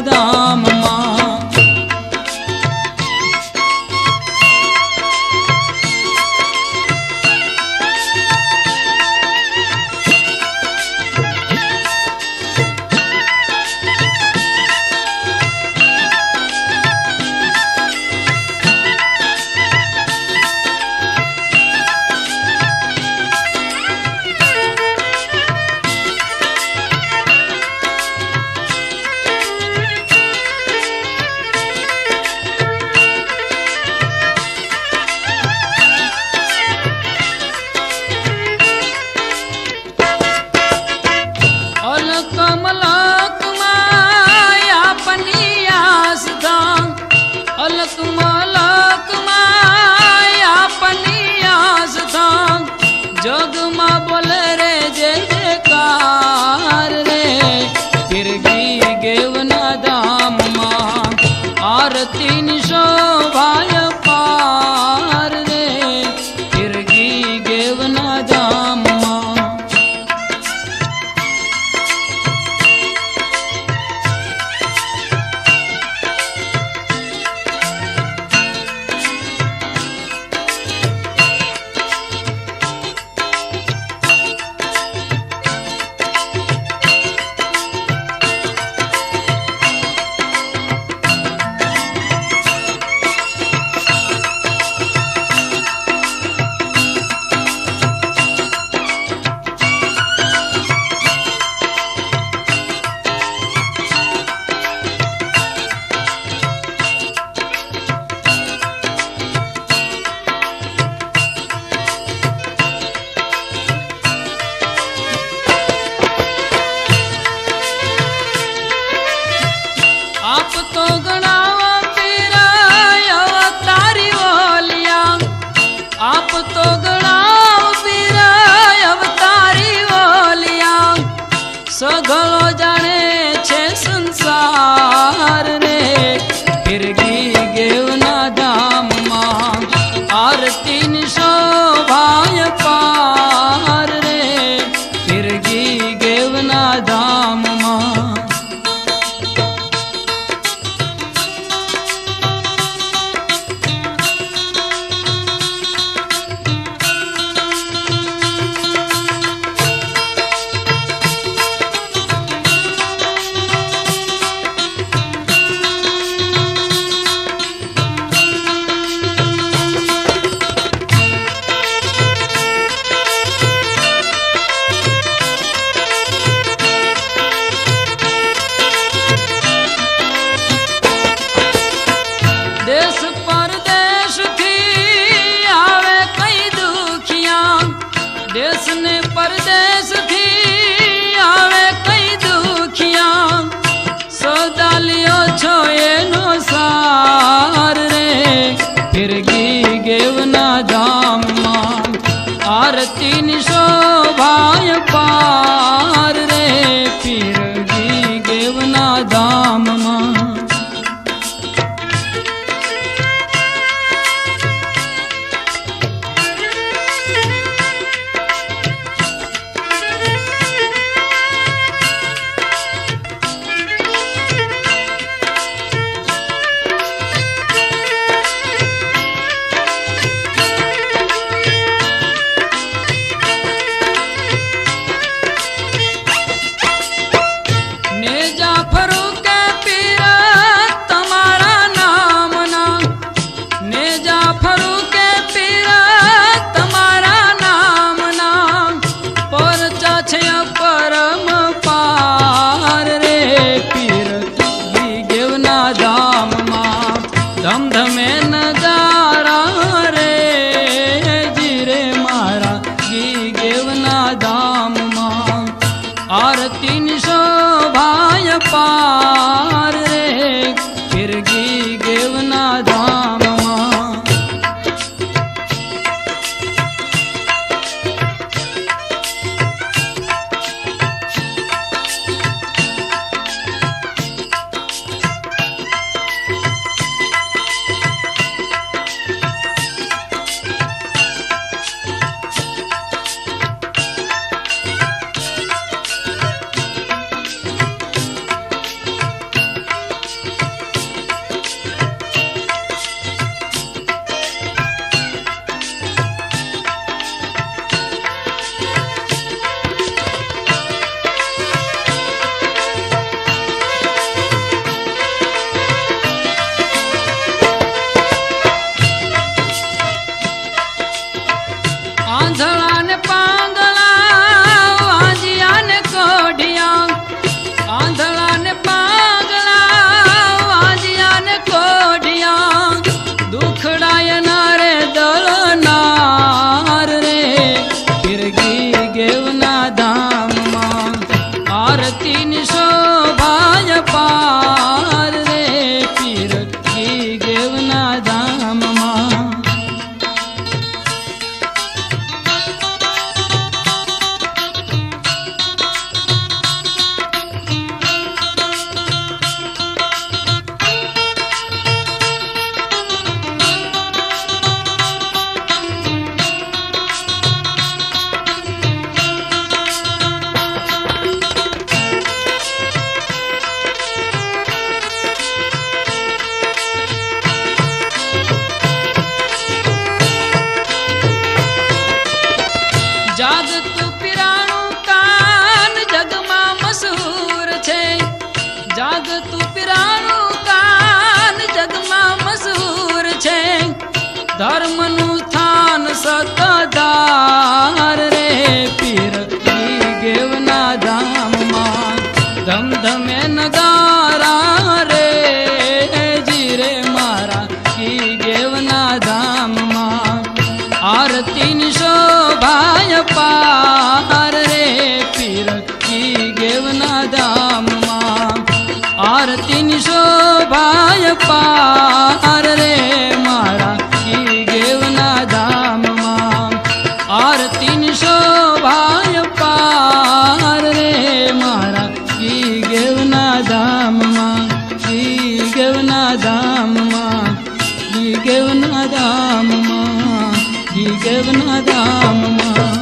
धाम मां। जग मां बोले रे जय जयकार रे, फिरगी गेवना धाम मां आरती शोभाय पार रे, फिरगी गेवना धाम मां। आप तो गणावा पीरा अवतारी बोलिया, आप तो गणावा पीरा अवतारी बोलिया, सगलो जाने छे संसार रे, फिरगी गेवना धाम मां आरती शोभाय पार रे, फिरगी गेवना धाम मां। देश परदेश थी आवे कई दुखिया, देश ने परदेश थी आवे कई दुखिया, सौदा लियो छो एनो सार रे, फिरगी गेवना धाम मां आरती शोभाय पार रे, फिरगी गेवना धाम मां। ने जाफरू के पी ધર્મનું સ્થાન સતધાર રે પીર ઈ ગેવના ધામમાં ધમધમે નગારા રે જીરે મારા ઈ ગેવના ધામમાં આરતીની શોભાય પાર રે પીર ઈ ગેવના ધામમાં આરતીની શોભાય પાર રે મારા ઈ ગેવના ધામમાં આરતીની શોભાય પાર રે મારા ઈ ગેવના ધામમાં ઈ ગેવના ધામમાં ઈ ગેવના ધામમાં ઈ ગેવના ધામમાં